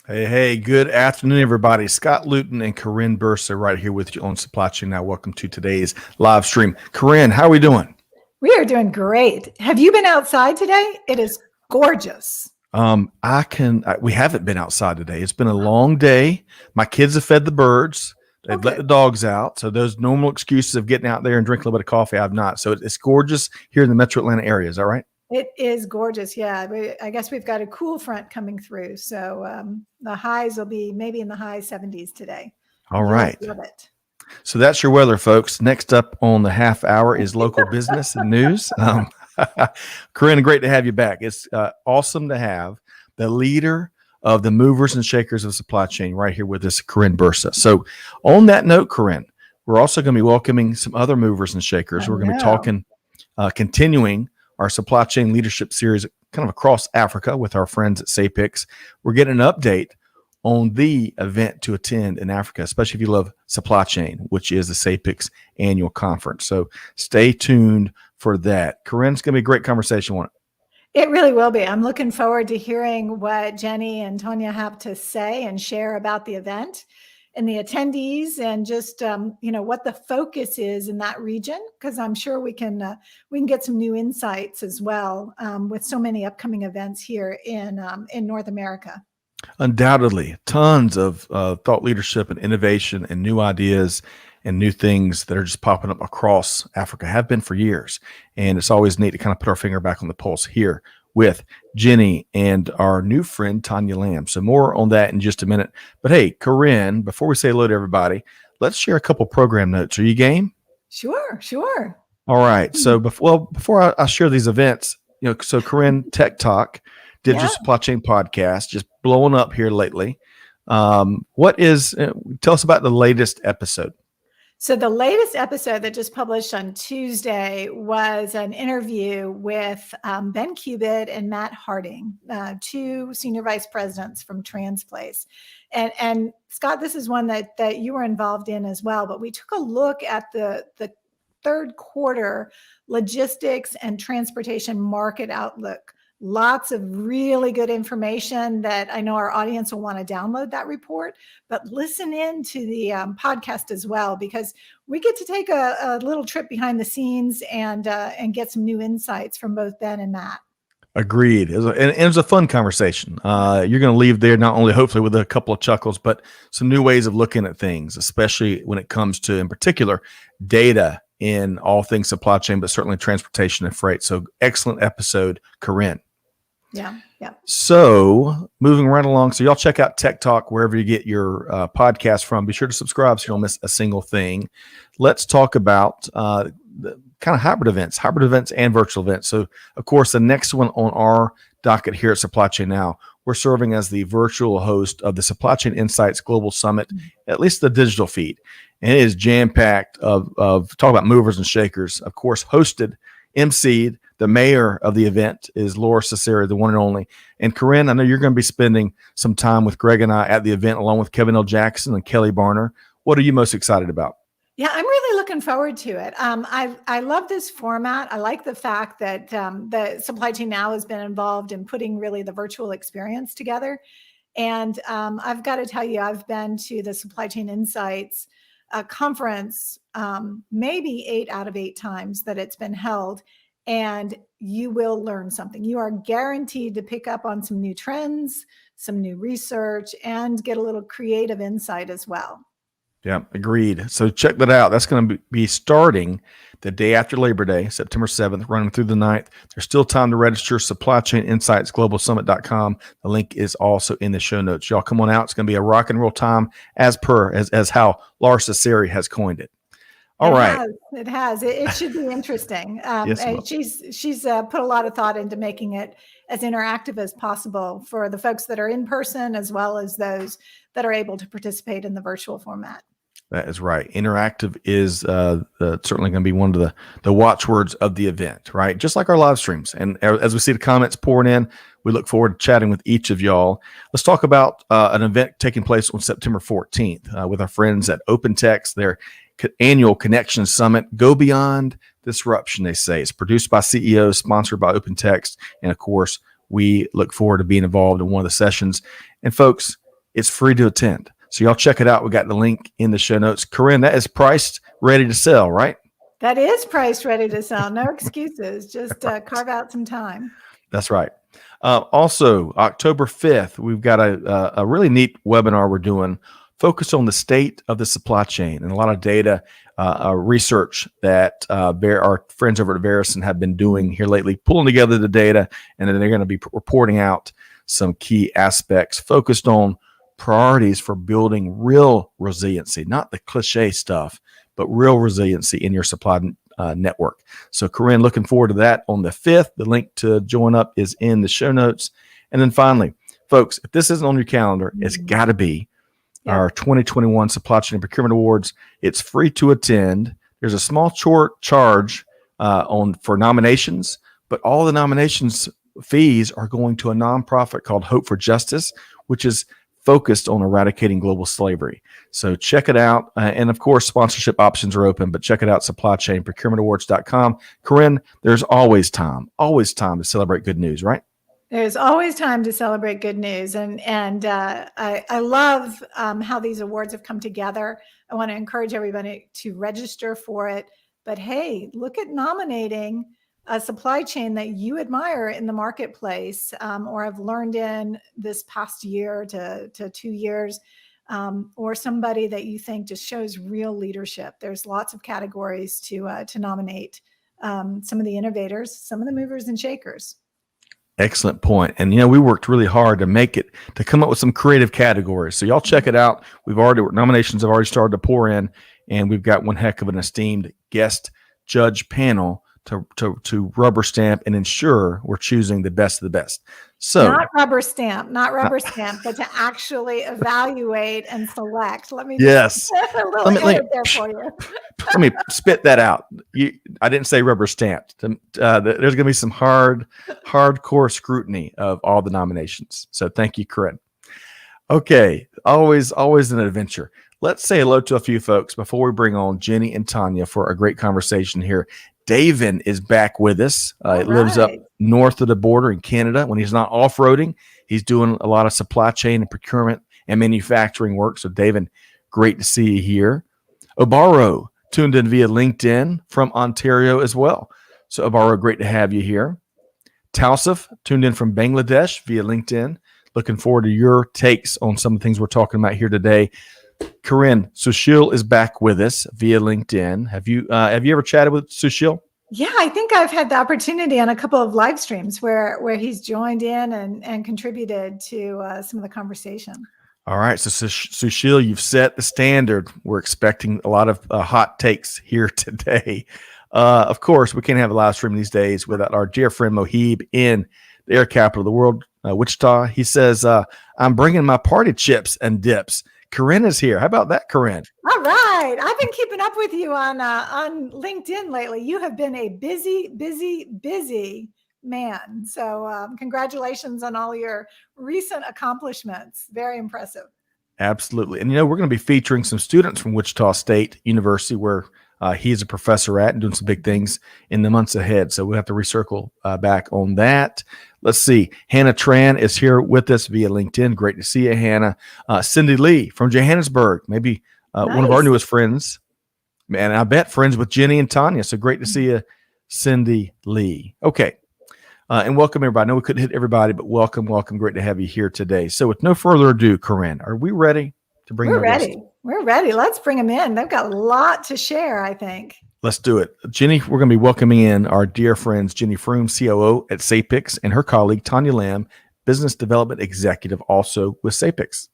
Hey, good afternoon, everybody. Scott Luton and Corinne Bursa right here with you on Supply Chain Now. Welcome to today's live stream. Corinne, how are we doing? We are doing great. Have you been outside today? It is gorgeous. We haven't been outside today. It's been a long day. My kids have fed the birds. They've let the dogs out. So those normal excuses of getting out there and drinking a little bit of coffee, I've not. So it's gorgeous here in the Metro Atlanta area. Is that right? It is gorgeous. Yeah. I guess we've got a cool front coming through. So the highs will be maybe in the high 70s today. All right. Love it. So that's your weather, folks. Next up on the half hour is local business and news. Corinne, great to have you back. It's awesome to have the leader of the movers and shakers of supply chain right here with us, Corinne Bursa. So on that note, Corinne, we're also going to be welcoming some other movers and shakers. We're going to be talking, continuing our supply chain leadership series kind of across Africa with our friends at SAPICS. We're getting an update on the event to attend in Africa, especially if you love supply chain, which is the SAPICS annual conference. So stay tuned for that. Corinne, it's going to be a great conversation, won't it? It really will be. I'm looking forward to hearing what Jenny and Tonya have to say and share about the event and the attendees and just, what the focus is in that region, because I'm sure we can get some new insights as well with so many upcoming events here in North America. Undoubtedly, tons of thought leadership and innovation and new ideas and new things that are just popping up across Africa, have been for years. And it's always neat to kind of put our finger back on the pulse here with Jenny and our new friend, Tanya Lamb. So more on that in just a minute. But hey, Corinne, before we say hello to everybody, let's share a couple program notes. Are you game? Sure. All right. So before I share these events, so Corinne, Tech Talk, Digital Supply Chain Podcast, just blowing up here lately. Tell us about the latest episode. So the latest episode that just published on Tuesday was an interview with Ben Cubitt and Matt Harding, two senior vice presidents from Transplace. And Scott, this is one that you were involved in as well, but we took a look at the third quarter logistics and transportation market outlook. Lots of really good information that I know our audience will want to download that report, but listen in to the podcast as well, because we get to take a little trip behind the scenes and get some new insights from both Ben and Matt. Agreed. It was a fun conversation. You're going to leave there not only hopefully with a couple of chuckles, but some new ways of looking at things, especially when it comes to, in particular, data in all things supply chain, but certainly transportation and freight. So excellent episode, Corinne. Yeah. So moving right along. So y'all check out Tech Talk wherever you get your podcast from. Be sure to subscribe so you don't miss a single thing. Let's talk about the kind of hybrid events and virtual events. So of course, the next one on our docket here at Supply Chain Now, we're serving as the virtual host of the Supply Chain Insights Global Summit, at least the digital feed. And it is jam-packed of talk about movers and shakers, of course, hosted, emceed. The mayor of the event is Norris, the one and only. And Corinne, I know you're going to be spending some time with Greg and I at the event, along with Kevin L. Jackson and Kelly Barner. What are you most excited about? Yeah, I'm really looking forward to it. I love this format. I like the fact that the Supply Chain Now has been involved in putting really the virtual experience together. And I've got to tell you, I've been to the Supply Chain Insights conference maybe 8 out of 8 times that it's been held. And you will learn something. You are guaranteed to pick up on some new trends, some new research, and get a little creative insight as well. Yeah, agreed. So check that out. That's going to be starting the day after Labor Day, September 7th, running through the 9th. There's still time to register. SupplyChainInsightsGlobalSummit.com. The link is also in the show notes. Y'all come on out. It's going to be a rock and roll time as how Lars Cesare has coined it. All right. It has. It should be interesting. Yes, she's put a lot of thought into making it as interactive as possible for the folks that are in person, as well as those that are able to participate in the virtual format. That is right. Interactive is certainly going to be one of the watchwords of the event, right? Just like our live streams. And as we see the comments pouring in, we look forward to chatting with each of y'all. Let's talk about an event taking place on September 14th with our friends at OpenText, their annual Connection Summit. Go beyond disruption, they say. It's produced by CEOs, sponsored by OpenText. And of course, we look forward to being involved in one of the sessions. And folks, It's free to attend. So y'all check it out. We got the link in the show notes. Corinne, that is priced, ready to sell, right? That is priced, ready to sell. No excuses. Just carve out some time. That's right. Also, October 5th, we've got a really neat webinar we're doing focused on the state of the supply chain and a lot of data research that our friends over at Verison have been doing here lately, pulling together the data, and then they're going to be reporting out some key aspects focused on priorities for building real resiliency, not the cliche stuff, but real resiliency in your supply network. So Corinne, looking forward to that on the 5th. The link to join up is in the show notes. And then finally, folks, if this isn't on your calendar, it's got to be our 2021 Supply Chain and Procurement Awards. It's free to attend. There's a small charge for nominations, but all the nominations fees are going to a nonprofit called Hope for Justice, which is focused on eradicating global slavery. So check it out. And of course, sponsorship options are open, but check it out, supplychainprocurementawards.com. Corinne, there's always time to celebrate good news, right? There's always time to celebrate good news. And I love how these awards have come together. I want to encourage everybody to register for it. But hey, look at nominating a supply chain that you admire in the marketplace or have learned in this past year to 2 years, or somebody that you think just shows real leadership. There's lots of categories to nominate some of the innovators, some of the movers and shakers. Excellent point. And, we worked really hard to come up with some creative categories. So y'all check it out. Nominations have already started to pour in, and we've got one heck of an esteemed guest judge panel to rubber stamp and ensure we're choosing the best of the best. So not rubber stamp, but to actually evaluate and select. Let me yes. Let me spit that out. I didn't say rubber stamped. There's going to be some hardcore scrutiny of all the nominations. So thank you, Corinne. Okay, always an adventure. Let's say hello to a few folks before we bring on Jenny and Tanya for a great conversation here. David is back with us. He lives up north of the border in Canada. When he's not off-roading, he's doing a lot of supply chain and procurement and manufacturing work. So, David, great to see you here. Obaro tuned in via LinkedIn from Ontario as well. So, Obaro, great to have you here. Tausif tuned in from Bangladesh via LinkedIn. Looking forward to your takes on some of the things we're talking about here today. Corinne, Sushil is back with us via LinkedIn. Have you ever chatted with Sushil? Yeah, I think I've had the opportunity on a couple of live streams where he's joined in and contributed to some of the conversation. All right, so Sushil, you've set the standard. We're expecting a lot of hot takes here today. Of course, we can't have a live stream these days without our dear friend Mohib in the air capital of the world, Wichita. He says, I'm bringing my party chips and dips. Corinne is here. How about that, Corinne? All right. I've been keeping up with you on LinkedIn lately. You have been a busy man. So congratulations on all your recent accomplishments. Very impressive. Absolutely. And, we're going to be featuring some students from Wichita State University where he's a professor at and doing some big things in the months ahead. So we'll have to recircle back on that. Let's see. Hannah Tran is here with us via LinkedIn. Great to see you, Hannah. Cindy Lee from Johannesburg, maybe one of our newest friends. And I bet friends with Jenny and Tanya. So great to see you, Cindy Lee. Okay. And welcome, everybody. I know we couldn't hit everybody, but welcome. Great to have you here today. So with no further ado, Corinne, are we ready to bring We're ready. We're ready. Let's bring them in. They've got a lot to share, I think. Let's do it. Jenny, we're going to be welcoming in our dear friends, Jenny Froome, COO at SAPICS, and her colleague, Tanya Lamb, Business Development Executive, also with SAPICS.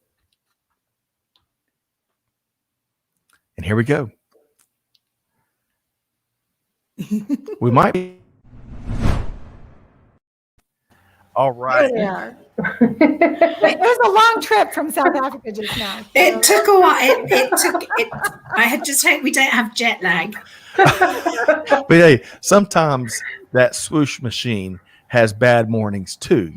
And here we go. We might be. All right. It was a long trip from South Africa just now. So. It took a while. I had to hope we don't have jet lag. But hey, sometimes that swoosh machine has bad mornings too.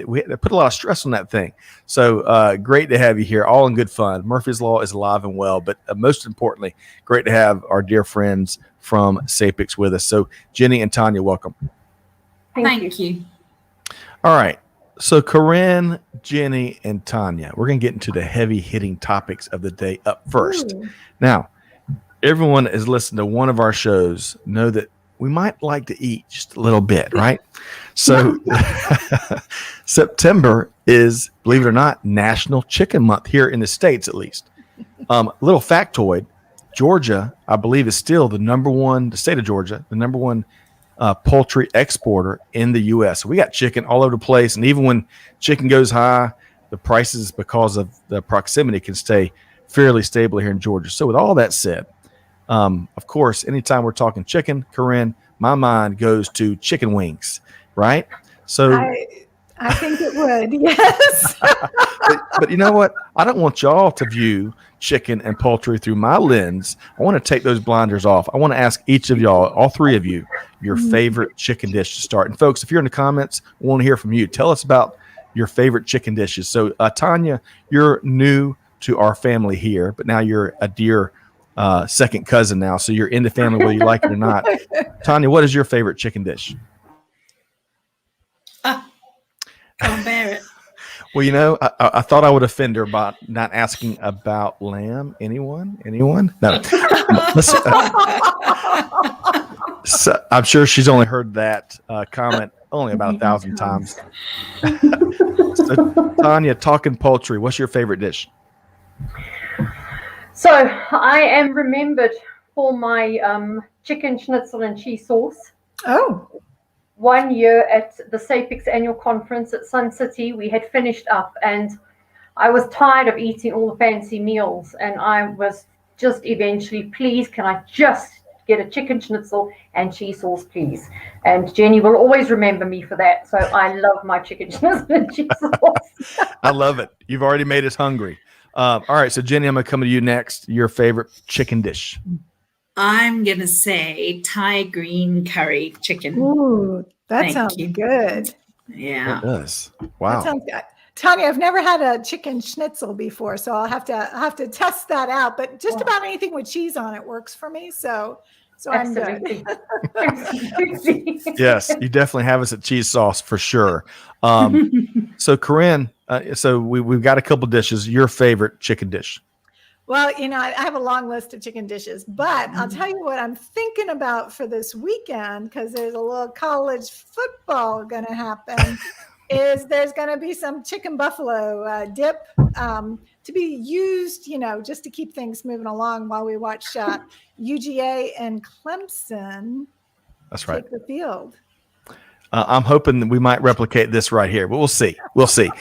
We had to put a lot of stress on that thing. So great to have you here, all in good fun. Murphy's Law is alive and well, but most importantly, great to have our dear friends from SAPICS with us. So Jenny and Tanya, welcome. Thank you. All right. So Corinne, Jenny, and Tanya, we're going to get into the heavy hitting topics of the day up first. Ooh. Now, everyone has listened to one of our shows know that we might like to eat just a little bit, right? So September is, believe it or not, National Chicken Month here in the States, at least. Little factoid, Georgia, I believe, is still the state of Georgia, the number one poultry exporter in the U.S. So we got chicken all over the place. And even when chicken goes high, the prices, because of the proximity, can stay fairly stable here in Georgia. So with all that said, of course, anytime we're talking chicken, Corinne, my mind goes to chicken wings, right? So I think it would, yes. but you know what? I don't want y'all to view chicken and poultry through my lens. I want to take those blinders off. I want to ask each of y'all, all three of you, your favorite chicken dish to start. And folks, if you're in the comments, we want to hear from you. Tell us about your favorite chicken dishes. So Tanya, you're new to our family here, but now you're a dear second cousin now. So you're in the family whether you like it or not. Tanya, what is your favorite chicken dish? Can't bear it. Well, you know, I thought I would offend her by not asking about lamb. Anyone? No. Listen, so I'm sure she's only heard that comment only about 1,000 times. So, Tanya, talking poultry, what's your favorite dish? So I am remembered for my chicken schnitzel and cheese sauce. Oh, One year at the SAPICS annual conference at Sun City, we had finished up and I was tired of eating all the fancy meals. And I was just eventually, please, can I just get a chicken schnitzel and cheese sauce, please? And Jenny will always remember me for that. So I love my chicken schnitzel and cheese sauce. I love it. You've already made us hungry. All right. So, Jenny, I'm going to come to you next. Your favorite chicken dish? I'm going to say Thai green curry chicken. ooh, that Thank sounds you. good. Yeah. It does. That Wow. sounds good. Tanya, I've never had a chicken schnitzel before, so I'll have to test that out. But just about anything with cheese on it works for me. So I'm good. Absolutely. Absolutely. Yes, you definitely have us at cheese sauce for sure. So, Corinne, so we've got a couple dishes. Your favorite chicken dish? Well, you know, I have a long list of chicken dishes, but I'll tell you what I'm thinking about for this weekend, because there's a little college football going to happen, is there's going to be some chicken buffalo dip to be used, you know, just to keep things moving along while we watch UGA and Clemson That's right. take the field. I'm hoping that we might replicate this right here, but we'll see. We'll see.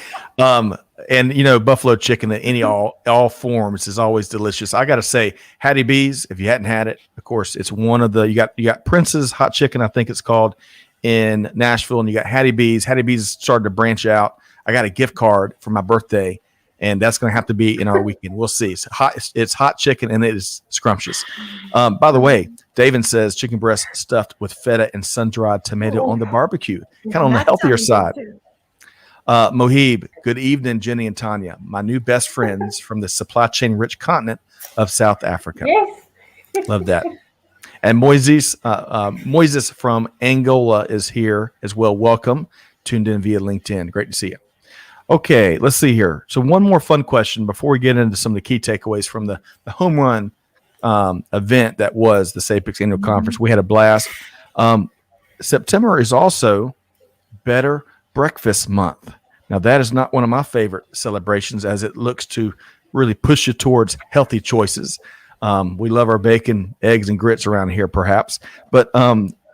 And you know, buffalo chicken in all forms is always delicious. I got to say, Hattie B's, if you hadn't had it, of course, it's one of the, you got Prince's Hot Chicken, I think it's called, in Nashville, and you got Hattie B's. Hattie B's started to branch out. I got a gift card for my birthday, and that's going to have to be in our weekend. We'll see. It's hot chicken, and it is scrumptious. By the way, David says chicken breast stuffed with feta and sun-dried tomato on the barbecue, kind of on the That healthier sounds side. good too. Mohib, good evening, Jenny and Tanya, my new best friends from the supply chain rich continent of South Africa. Yes. Love that. And Moises from Angola is here as well. Welcome. Tuned in via LinkedIn. Great to see you. Okay, let's see here. So one more fun question before we get into some of the key takeaways from the home run event that was the SAPICS annual conference. We had a blast. September is also Better Breakfast Month. Now, that is not one of my favorite celebrations, as it looks to really push you towards healthy choices. We love our bacon, eggs, and grits around here, perhaps. But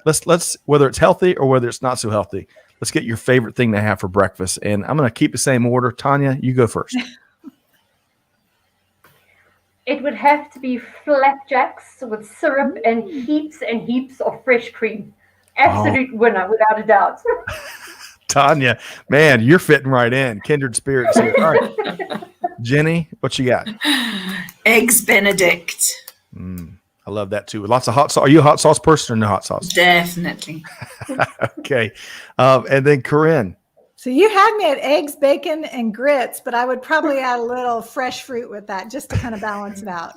let's whether it's healthy or whether it's not so healthy, let's get your favorite thing to have for breakfast. And I'm going to keep the same order. Tanya, you go first. It would have to be flapjacks with syrup and heaps of fresh cream. Absolute winner, without a doubt. Tanya, man, you're fitting right in. Kindred spirits here. All right. Jenny, what you got? Eggs Benedict. I love that too. Lots of hot sauce. Are you a hot sauce person or no hot sauce? Definitely. Okay. And then Corinne. So you had me at eggs, bacon, and grits, but I would probably add a little fresh fruit with that just to kind of balance it out.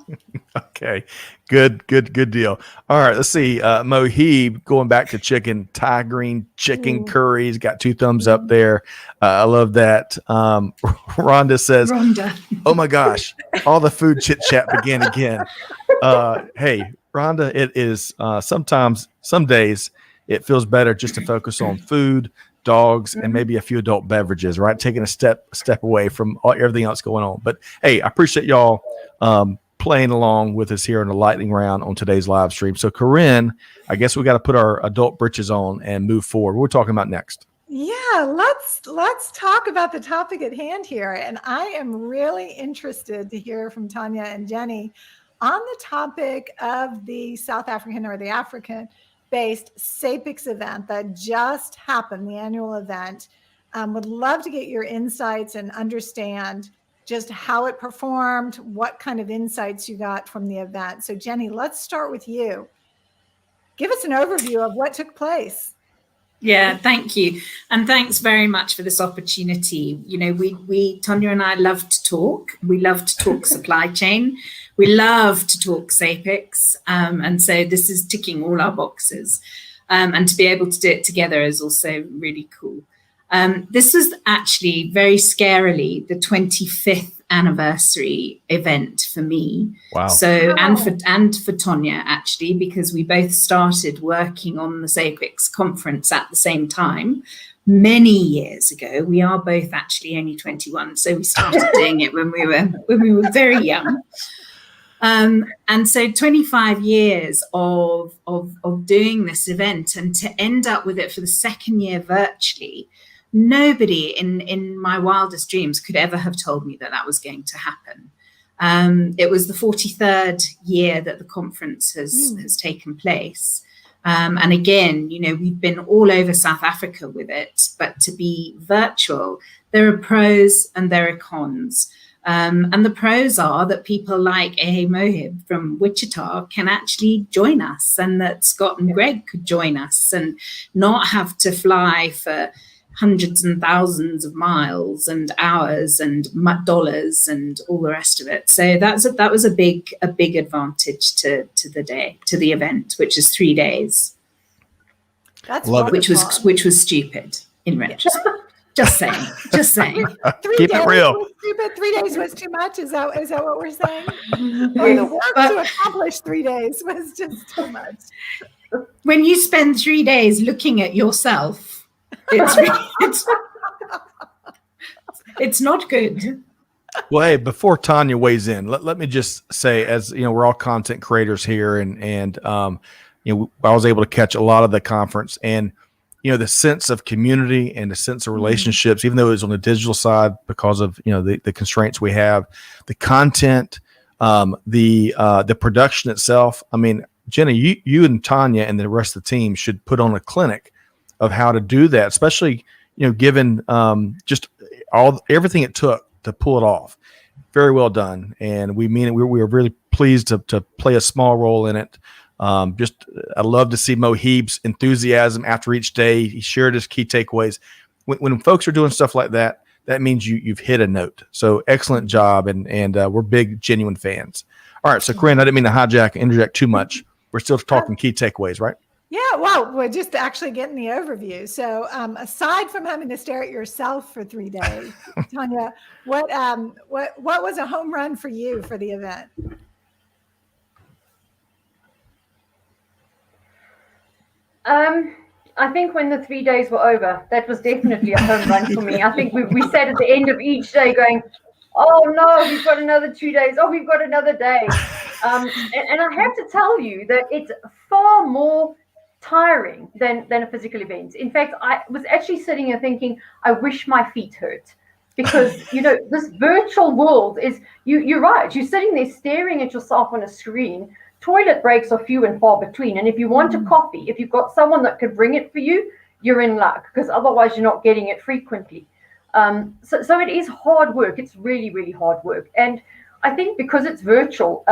Okay, good deal. All right, let's see. Mohib, going back to chicken, Thai green chicken curries, got 2 thumbs up there. I love that. Rhonda says, Rhonda. "Oh my gosh, all the food chit chat began again." Hey, Rhonda, it is sometimes, some days, it feels better just to focus on food, dogs, and maybe a few adult beverages, right? Taking a step away from everything else going on. But hey, I appreciate y'all playing along with us here in the lightning round on today's live stream. So Corinne, I guess we got to put our adult britches on and move forward. What are we talking about next? Yeah, let's talk about the topic at hand here. And I am really interested to hear from Tanya and Jenny on the topic of the South African or the African-based SAPICS event that just happened, the annual event. Would love to get your insights and understand just how it performed, what kind of insights you got from the event. So Jenny, let's start with you. Give us an overview of what took place. Yeah, thank you. And thanks very much for this opportunity. You know, we Tonya and I love to talk. We love to talk supply chain. We love to talk SAPICS. And so this is ticking all our boxes. And to be able to do it together is also really cool. This was actually very scarily the 25th anniversary event for me. Wow. So and for Tonya actually, because we both started working on the SAPICS conference at the same time many years ago. We are both actually only 21, so we started doing it when we were very young. And so 25 years of doing this event, and to end up with it for the second year virtually. Nobody in my wildest dreams could ever have told me that was going to happen. It was the 43rd year that the conference has taken place. And again, you know, we've been all over South Africa with it, but to be virtual, there are pros and there are cons. And the pros are that people like Mohib from Wichita can actually join us, and that Scott and Greg could join us and not have to fly for hundreds and thousands of miles and hours and dollars and all the rest of it. So that was a big advantage to the event, which is 3 days. That's which was stupid in retrospect. Just saying. 3 Keep days it real. was stupid. 3 days was too much. Is that what we're saying? Or the work to accomplish 3 days was just too much. When you spend 3 days looking at yourself, it's not good. Well, hey, before Tanya weighs in, let me just say, as you know, we're all content creators here, and you know, I was able to catch a lot of the conference, and you know, the sense of community and the sense of relationships, even though it was on the digital side because of, you know, the constraints we have, the content, the production itself. I mean, Jenny, you and Tanya and the rest of the team should put on a clinic of how to do that, especially, you know, given just everything it took to pull it off. Very well done, and we mean it. We were really pleased to play a small role in it. I love to see Mohib's enthusiasm after each day. He shared his key takeaways. When folks are doing stuff like that, that means you've hit a note. So excellent job, and we're big, genuine fans. All right, so Corinne, I didn't mean to interject too much. We're still talking key takeaways, right? Yeah, well, we're just actually getting the overview. So aside from having to stare at yourself for 3 days, Tanya, what was a home run for you for the event? I think when the 3 days were over, that was definitely a home run for me. I think we sat at the end of each day going, oh no, we've got another 2 days. Oh, we've got another day. And I have to tell you that it's far more tiring than a physical event. In fact, I was actually sitting here thinking, I wish my feet hurt, because you know, this virtual world is, you're right, you're sitting there staring at yourself on a screen. Toilet breaks are few and far between, and if you want a coffee, if you've got someone that could bring it for you, you're in luck, because otherwise you're not getting it frequently. So it is hard work. It's really, really hard work. And I think because it's virtual,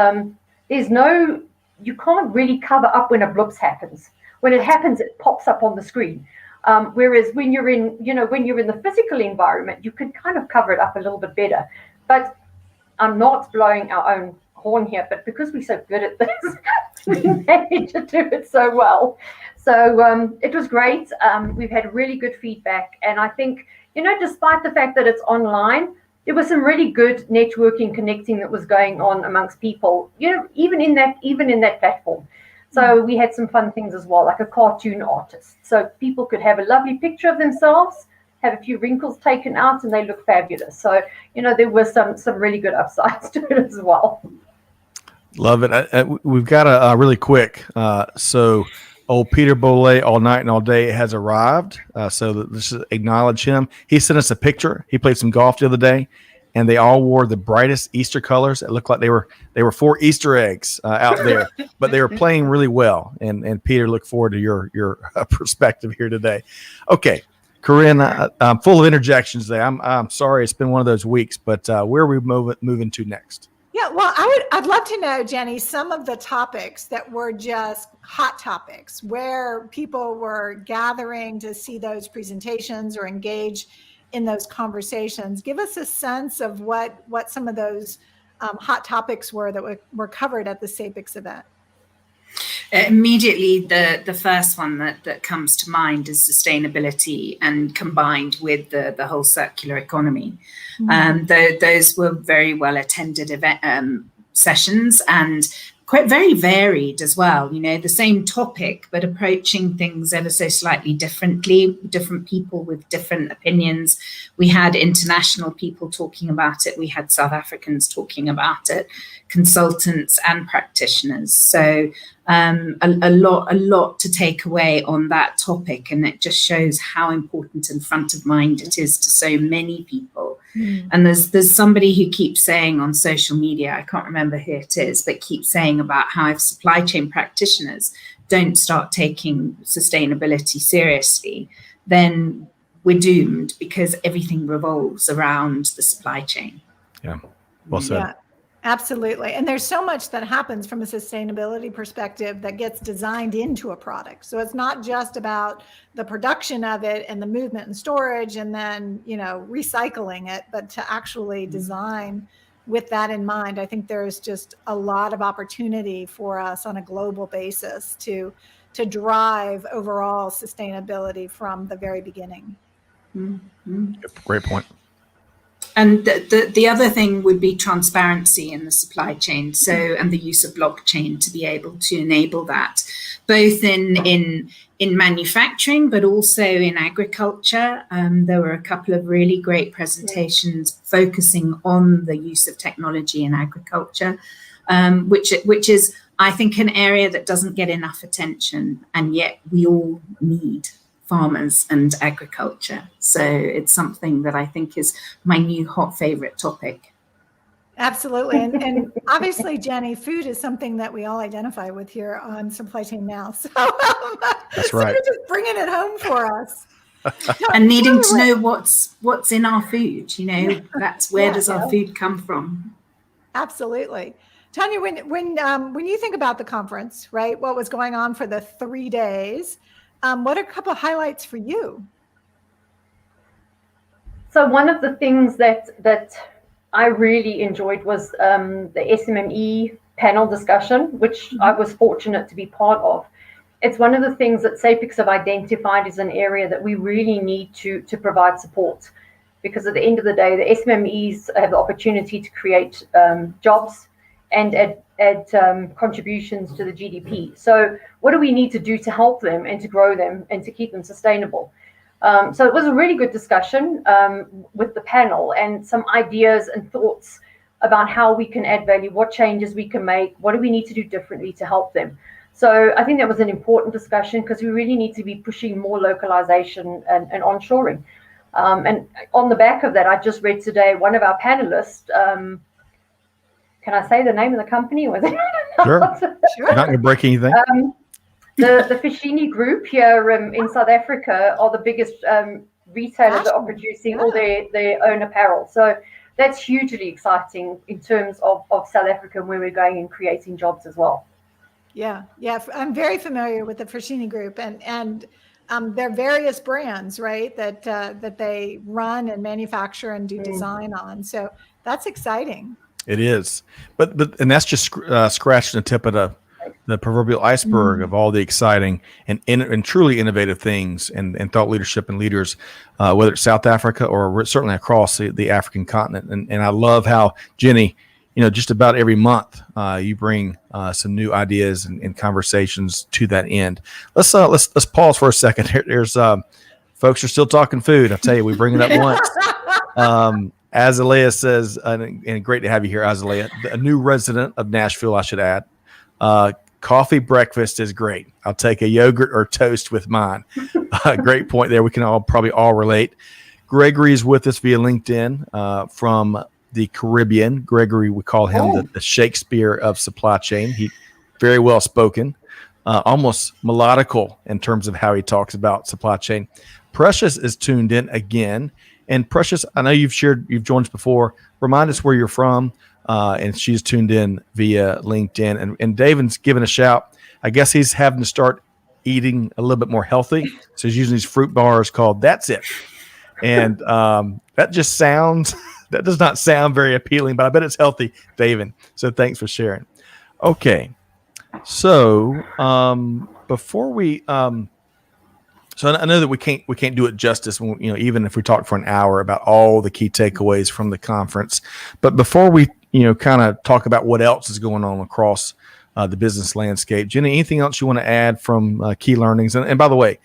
you can't really cover up when a bloops happens. When it happens, it pops up on the screen. Whereas when you're in, when you're in the physical environment, you can kind of cover it up a little bit better. But I'm not blowing our own horn here, but because we're so good at this, we managed to do it so well. So it was great. We've had really good feedback. And I think, despite the fact that it's online, there was some really good networking, connecting that was going on amongst people, even in that platform. So we had some fun things as well, like a cartoon artist. So people could have a lovely picture of themselves, have a few wrinkles taken out, and they look fabulous. So, there were some really good upsides to it as well. Love it. We've got a really quick. So old Peter Bollet, all night and all day, has arrived. So let's acknowledge him. He sent us a picture. He played some golf the other day, and they all wore the brightest Easter colors. It looked like they were 4 Easter eggs out there, but they were playing really well. And Peter, look forward to your perspective here today. Okay, Corinne, I'm full of interjections there. I'm sorry, it's been one of those weeks, but where are we moving to next? Yeah, well, I'd love to know, Jenny, some of the topics that were just hot topics where people were gathering to see those presentations or engage in those conversations. Give us a sense of what some of those hot topics were that were covered at the SAPICS event. Immediately, the first one that comes to mind is sustainability, and combined with the whole circular economy. Those were very well attended event sessions, and quite very varied as well. The same topic, but approaching things ever so slightly differently. Different people with different opinions. We had international people talking about it. We had South Africans talking about it, consultants and practitioners. So a lot to take away on that topic, and it just shows how important and front of mind it is to so many people. And there's somebody who keeps saying on social media, I can't remember who it is, but keeps saying about how if supply chain practitioners don't start taking sustainability seriously, then we're doomed, because everything revolves around the supply chain. Yeah, well said. Yeah. Absolutely. And there's so much that happens from a sustainability perspective that gets designed into a product. So it's not just about the production of it and the movement and storage and then, recycling it, but to actually design with that in mind. I think there's just a lot of opportunity for us on a global basis to drive overall sustainability from the very beginning. Great point. And the other thing would be transparency in the supply chain, and the use of blockchain to be able to enable that, both in manufacturing, but also in agriculture. There were a couple of really great presentations focusing on the use of technology in agriculture, which is, I think, an area that doesn't get enough attention, and yet we all need farmers and agriculture. So it's something that I think is my new hot favorite topic. Absolutely. And obviously, Jenny, food is something that we all identify with here on Supply Chain Now. So that's right. You're just bringing it home for us. And needing to know what's in our food, that's where does our food come from? Absolutely. Tanya, when you think about the conference, right, what was going on for the 3 days, what are a couple of highlights for you? So one of the things that I really enjoyed was the SMME panel discussion, which I was fortunate to be part of. It's one of the things that SAPICS have identified as an area that we really need to provide support, because at the end of the day, the SMMEs have the opportunity to create jobs and add contributions to the GDP. So what do we need to do to help them and to grow them and to keep them sustainable? So it was a really good discussion with the panel, and some ideas and thoughts about how we can add value, what changes we can make, what do we need to do differently to help them. So I think that was an important discussion, because we really need to be pushing more localization and onshoring. And on the back of that, I just read today, one of our panelists, can I say the name of the company? Or Sure. You're not going to break anything. The Fishini Group here in South Africa are the biggest retailers that are producing all their own apparel. So that's hugely exciting in terms of South Africa and where we're going and creating jobs as well. Yeah. I'm very familiar with the Fishini Group, and their various brands, right? That they run and manufacture and do design on. So that's exciting. It is, but that's just scratching the tip of the proverbial iceberg of all the exciting and truly innovative things and thought leadership and leaders, whether it's South Africa or certainly across the African continent. And I love how, Jenny, just about every month you bring some new ideas and conversations to that end. Let's pause for a second. There's folks are still talking food. I tell you, we bring it up once. Azalea says, and great to have you here, Azalea, a new resident of Nashville, I should add. Coffee breakfast is great. I'll take a yogurt or toast with mine. Great point there. We can probably all relate. Gregory is with us via LinkedIn from the Caribbean. Gregory, we call him the Shakespeare of supply chain. He very well spoken, almost melodical in terms of how he talks about supply chain. Precious is tuned in again. And Precious, I know you've joined us before. Remind us where you're from. And she's tuned in via LinkedIn. And David's giving a shout. I guess he's having to start eating a little bit more healthy. So he's using these fruit bars called That's It. And that does not sound very appealing, but I bet it's healthy, David. So thanks for sharing. Okay. So before we so I know that we can't do it justice, even if we talk for an hour about all the key takeaways from the conference. But before we kind of talk about what else is going on across the business landscape, Jenny, anything else you want to add from key learnings? And by the way,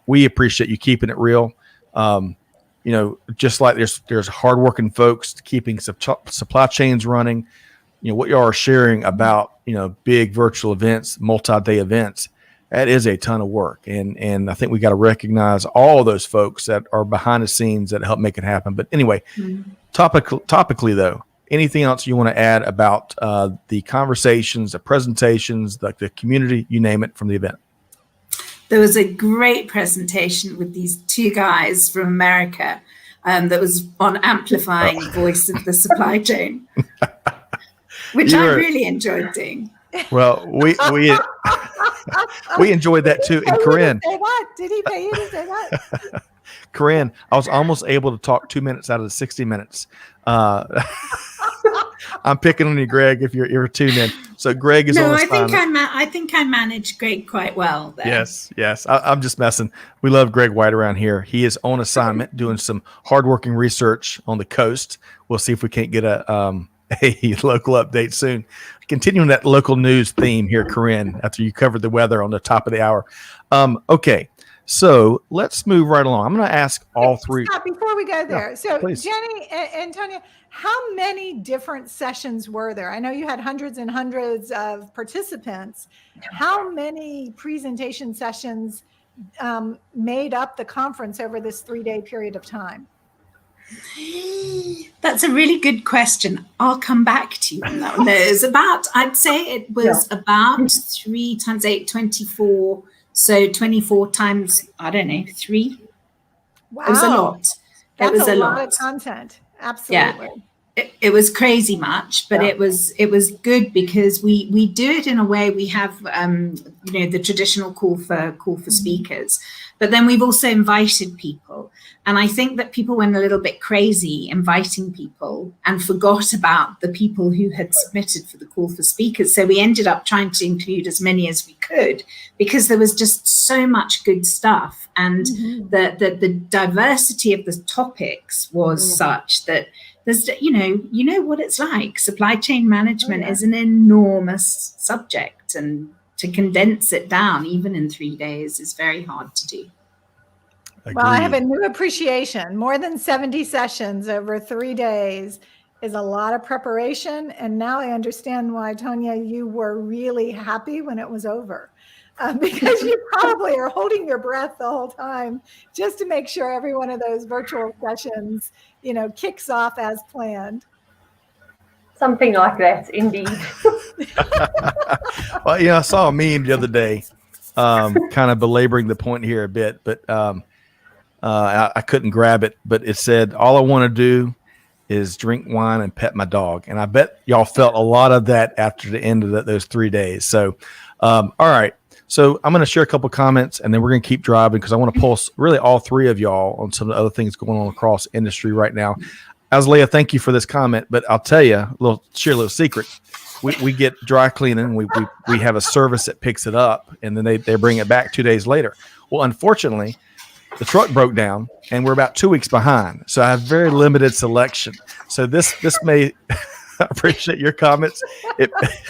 we appreciate you keeping it real. Just like there's hardworking folks keeping supply chains running. What y'all are sharing about big virtual events, multi-day events. That is a ton of work. And I think we got to recognize all those folks that are behind the scenes that help make it happen. But anyway, topically though, anything else you want to add about the conversations, the presentations, the community, you name it, from the event? There was a great presentation with these two guys from America that was on amplifying voice of the supply chain, which I really enjoyed doing. Well, we enjoyed that too. And Corinne, did he pay you to say that? Corinne, I was almost able to talk 2 minutes out of the 60 minutes. I'm picking on you, Greg, if you're tuned in. So Greg is on assignment. I think I managed Greg quite well there. Yes. I'm just messing. We love Greg White around here. He is on assignment doing some hardworking research on the coast. We'll see if we can't get a local update soon. Continuing that local news theme here, Corinne, after you covered the weather on the top of the hour. Okay. So let's move right along. I'm going to ask all three. Scott, before we go there, so please. Jenny and Tonya, how many different sessions were there? I know you had hundreds and hundreds of participants. How many presentation sessions made up the conference over this 3-day period of time? That's a really good question. I'll come back to you on that one. I'd say it was about 3 times 8, 24. So 24 times, I don't know, 3. Wow. It was a lot. That's a lot of content. Absolutely. Yeah. It was crazy much, but it was good because we do it in a way. We have the traditional call for speakers, but then we've also invited people. And I think that people went a little bit crazy inviting people and forgot about the people who had submitted for the call for speakers. So we ended up trying to include as many as we could because there was just so much good stuff. And the diversity of the topics was such that there's, you know what it's like. Supply chain management is an enormous subject, and to condense it down, even in 3 days, is very hard to do. Agreed. Well, I have a new appreciation. More than 70 sessions over 3 days is a lot of preparation. And now I understand why, Tonya, you were really happy when it was over. Because you probably are holding your breath the whole time just to make sure every one of those virtual sessions, kicks off as planned. Something like that, indeed. Well, I saw a meme the other day, kind of belaboring the point here a bit, but I couldn't grab it. But it said, all I want to do is drink wine and pet my dog. And I bet y'all felt a lot of that after the end of those 3 days. So, all right. So I'm going to share a couple comments, and then we're going to keep driving because I want to pulse really all three of y'all on some of the other things going on across industry right now. Leah, thank you for this comment, but I'll tell you share a little secret. We get dry cleaning. We have a service that picks it up, and then they bring it back 2 days later. Well, unfortunately, the truck broke down, and we're about 2 weeks behind. So I have very limited selection. So this may. I appreciate your comments.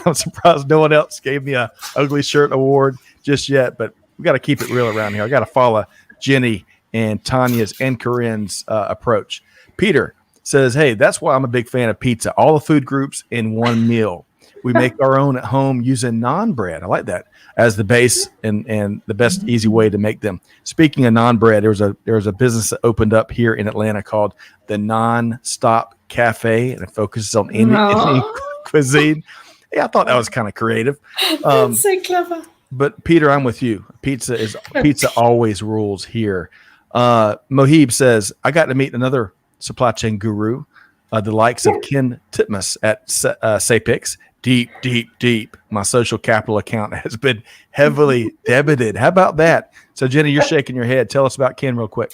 I'm surprised no one else gave me a ugly shirt award just yet, but we got to keep it real around here. I got to follow Jenny and Tanya's and Corinne's approach. Peter says, hey, that's why I'm a big fan of pizza. All the food groups in one meal. We make our own at home using naan bread. I like that as the base and the best easy way to make them. Speaking of naan bread, there was a business that opened up here in Atlanta called the Non-Stop Cafe, and it focuses on Indian cuisine. Yeah, I thought that was kind of creative. That's so clever. But Peter, I'm with you. Pizza always rules here. Mohib says, I got to meet another supply chain guru, the likes of Ken Titmus at SAPICS. Deep. My social capital account has been heavily debited. How about that? So Jenny, you're shaking your head. Tell us about Ken real quick.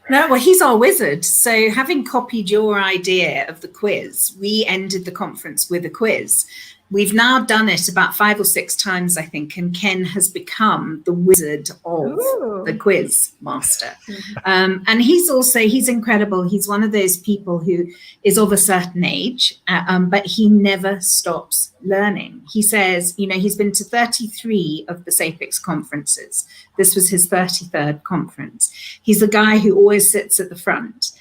No, well, he's our wizard. So having copied your idea of the quiz, we ended the conference with a quiz. We've now done it about 5 or 6 times, I think, and Ken has become the wizard of the quiz master. And he's incredible. He's one of those people who is of a certain age, but he never stops learning. He says, he's been to 33 of the SAPICS conferences. This was his 33rd conference. He's the guy who always sits at the front.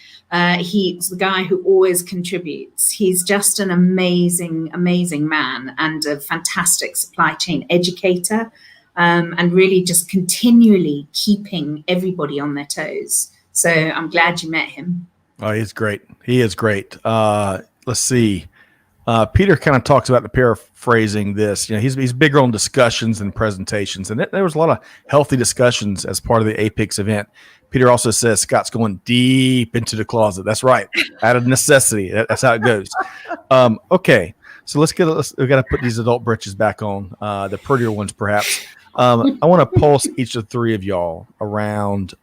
He's the guy who always contributes. He's just an amazing, amazing man and a fantastic supply chain educator, and really just continually keeping everybody on their toes. So I'm glad you met him. Oh, he's great. He is great. Let's see. Peter kind of talks about the paraphrasing this. He's bigger on discussions than presentations, and there was a lot of healthy discussions as part of the APICS event. Peter also says Scott's going deep into the closet. That's right, out of necessity. That's how it goes. Okay, so we got to put these adult britches back on, the prettier ones perhaps. I want to pulse each of the three of y'all around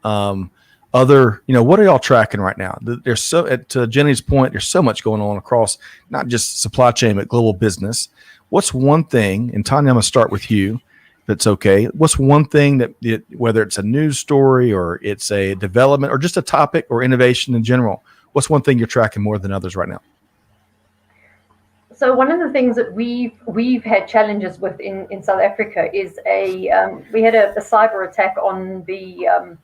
other, what are y'all tracking right now? There's to Jenny's point, there's so much going on across not just supply chain, but global business. What's one thing, and Tanya, I'm going to start with you, if it's okay. What's one thing that whether it's a news story or it's a development or just a topic or innovation in general, what's one thing you're tracking more than others right now? So one of the things that we've had challenges with in South Africa is we had a cyber attack on the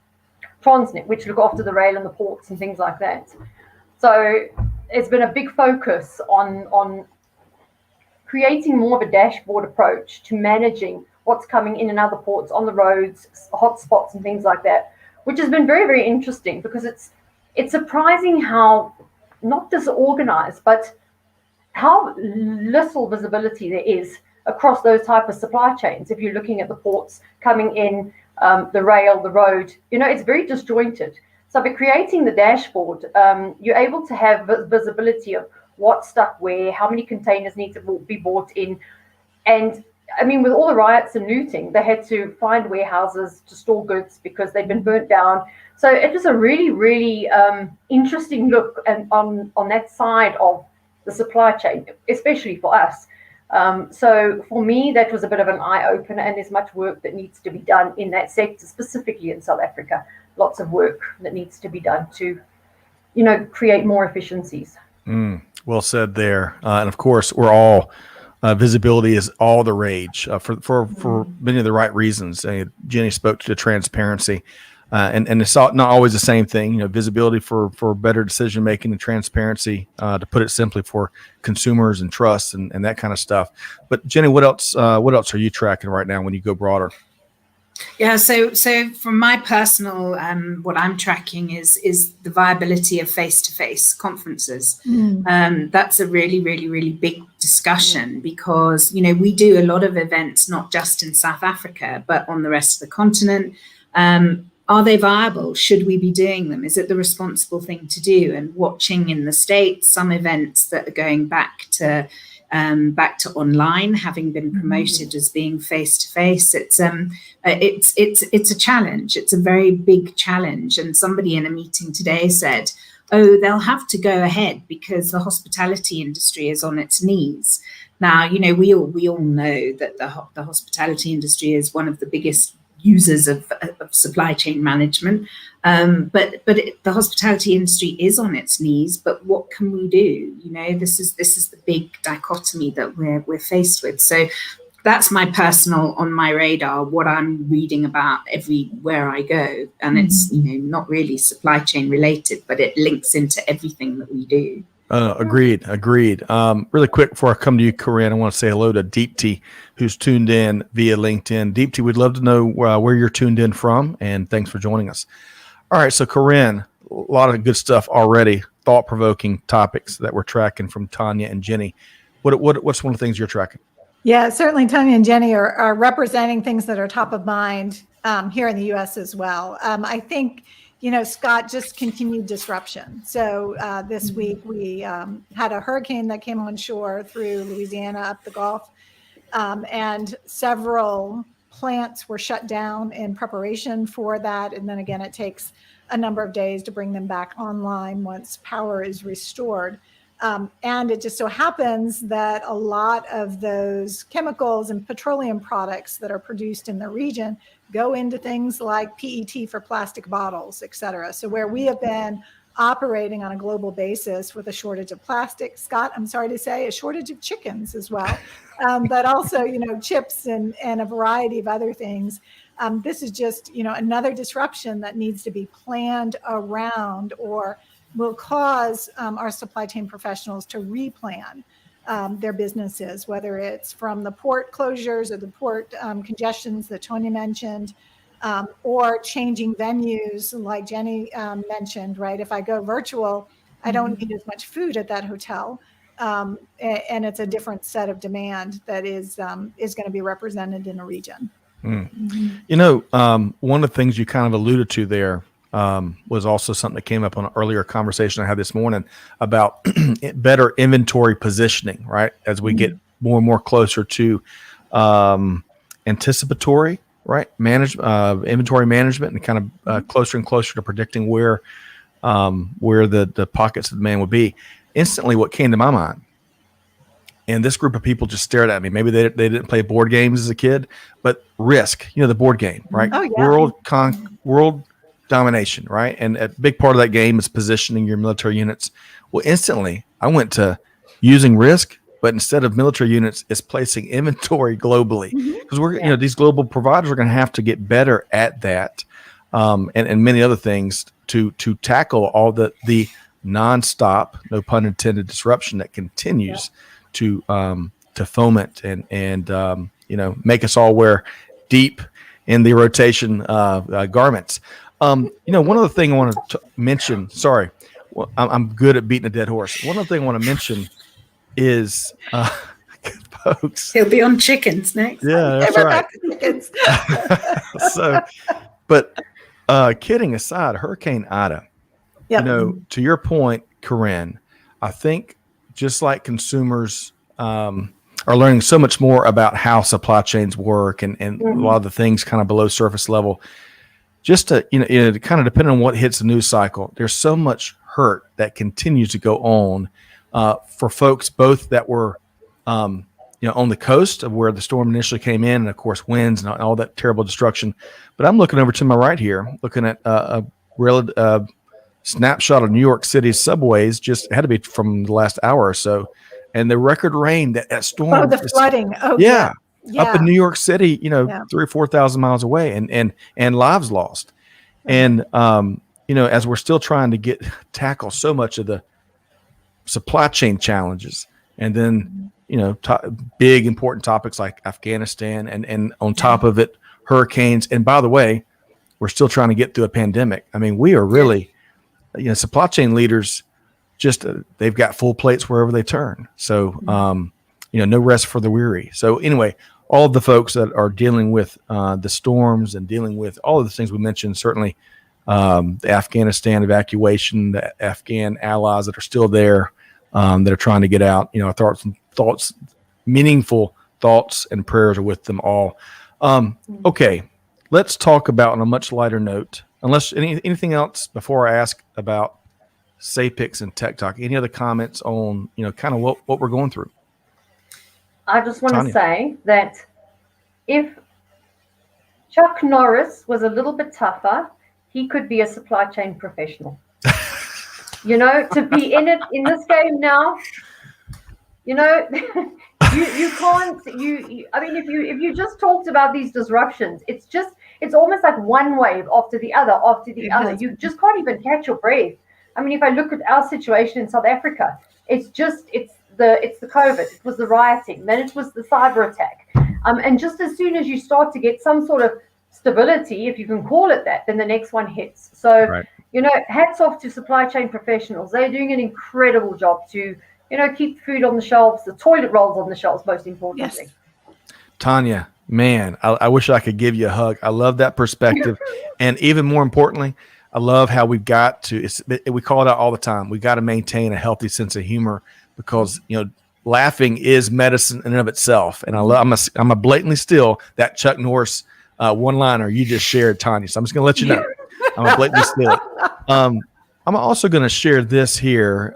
Transnet, which look after the rail and the ports and things like that. So it's been a big focus on creating more of a dashboard approach to managing what's coming in and out of the ports, on the roads, hotspots and things like that, which has been very, very interesting because it's surprising how not disorganized, but how little visibility there is across those type of supply chains. If you're looking at the ports coming in, the rail, the road, it's very disjointed. So by creating the dashboard, you're able to have visibility of what's stuck where, how many containers need to be bought in. And I mean, with all the riots and looting, they had to find warehouses to store goods because they'd been burnt down. So it was a really, really interesting look on that side of the supply chain, especially for us. So for me, that was a bit of an eye-opener, and there's much work that needs to be done in that sector, specifically in South Africa. Lots of work that needs to be done to, create more efficiencies. Well said there. And of course, we're all visibility is all the rage for many of the right reasons. Jenny spoke to the transparency. And it's not always the same thing, visibility for better decision making and transparency, to put it simply, for consumers and trust and that kind of stuff. But Jenny, what else are you tracking right now when you go broader? Yeah, so from my personal, what I'm tracking is the viability of face-to-face conferences. That's a really, really, really big discussion because we do a lot of events not just in South Africa but on the rest of the continent. Are they viable? Should we be doing them? Is it the responsible thing to do? And watching in the States some events that are going back to back to online, having been promoted as being face to face. It's a challenge. It's a very big challenge. And somebody in a meeting today said, "Oh, they'll have to go ahead because the hospitality industry is on its knees." Now, we all know that the hospitality industry is one of the biggest users of supply chain management, but the hospitality industry is on its knees. But what can we do? This is the big dichotomy that we're faced with. So that's my personal on my radar, what I'm reading about everywhere I go, and it's not really supply chain related, but it links into everything that we do. Agreed. Really quick before I come to you, Corinne, I want to say hello to Deepti, who's tuned in via LinkedIn. Deepti, we'd love to know where you're tuned in from, and thanks for joining us. All right, so Corinne, a lot of good stuff already, thought-provoking topics that we're tracking from Tanya and Jenny. What's one of the things you're tracking? Yeah, certainly Tonya and Jenny are representing things that are top of mind here in the U.S. as well. I think, Scott, just continued disruption. So this week we had a hurricane that came on shore through Louisiana up the Gulf, and several plants were shut down in preparation for that. And then again, it takes a number of days to bring them back online once power is restored. And it just so happens that a lot of those chemicals and petroleum products that are produced in the region go into things like PET for plastic bottles, et cetera. So where we have been operating on a global basis with a shortage of plastic, Scott, I'm sorry to say, a shortage of chickens as well, but also, chips and a variety of other things. This is just, another disruption that needs to be planned around or will cause our supply chain professionals to replan their businesses, whether it's from the port closures or the port congestions that Tonya mentioned, or changing venues like Jenny mentioned, right? If I go virtual, I don't need as much food at that hotel. And it's a different set of demand that is going to be represented in a region. One of the things you kind of alluded to there was also something that came up on an earlier conversation I had this morning about better inventory positioning, right? As we get more and more closer to anticipatory, right? Inventory management, and kind of closer and closer to predicting where the pockets of demand would be. Instantly, what came to my mind, and this group of people just stared at me. Maybe they didn't play board games as a kid, but Risk, the board game, right? Oh, yeah. World domination, right? And a big part of that game is positioning your military units. Well, instantly I went to using Risk, but instead of military units, it's placing inventory globally, because these global providers are going to have to get better at that, and many other things to tackle all the nonstop, no pun intended, disruption that continues to foment and make us all wear deep in the rotation garments. One other thing I want to mention, sorry, I'm good at beating a dead horse. One other thing I want to mention is, folks. He'll be on chickens next. Yeah, that's right. So, but kidding aside, Hurricane Ida, to your point, Corinne, I think just like consumers are learning so much more about how supply chains work and a lot of the things kind of below surface level, just to, kind of depending on what hits the news cycle, there's so much hurt that continues to go on for folks both that were, on the coast of where the storm initially came in, and of course winds and all that terrible destruction. But I'm looking over to my right here, looking at a real snapshot of New York City's subways. Just had to be from the last hour or so, and the record rain that storm. Oh, the flooding. Oh, yeah. Up in New York City, 3,000 or 4,000 miles away, and lives lost. And as we're still trying to tackle so much of the supply chain challenges, and then big important topics like Afghanistan, and on top of it, hurricanes. And by the way, we're still trying to get through a pandemic. I mean, we are really, supply chain leaders. Just they've got full plates wherever they turn. So no rest for the weary. So anyway, all of the folks that are dealing with the storms and dealing with all of the things we mentioned, certainly the Afghanistan evacuation, the Afghan allies that are still there, that are trying to get out. Our thoughts, meaningful thoughts and prayers are with them all. Okay, let's talk about on a much lighter note, unless anything else before I ask about SAPICS and Tech Talk. Any other comments on, kind of what we're going through? I just want Tanya. to say that if Chuck Norris was a little bit tougher, he could be a supply chain professional. To be in this game now, you can't, I mean, if you just talked about these disruptions, it's almost like one wave after the other, You just can't even catch your breath. I mean, if I look at our situation in South Africa, it's the COVID, it was the rioting, then it was the cyber attack. And just as soon as you start to get some sort of stability, if you can call it that, then the next one hits. So, Right. Hats off to supply chain professionals. They're doing an incredible job to, keep food on the shelves, the toilet rolls on the shelves, most importantly. Yes. Tanya, man, I wish I could give you a hug. I love that perspective. And even more importantly, I love how we've got to, we call it out all the time. We got to maintain a healthy sense of humor because, laughing is medicine in and of itself. And I'm a blatantly steal that Chuck Norris one-liner you just shared, Tanya. So I'm just going to let you know. I'm a blatantly steal it. I'm also going to share this here.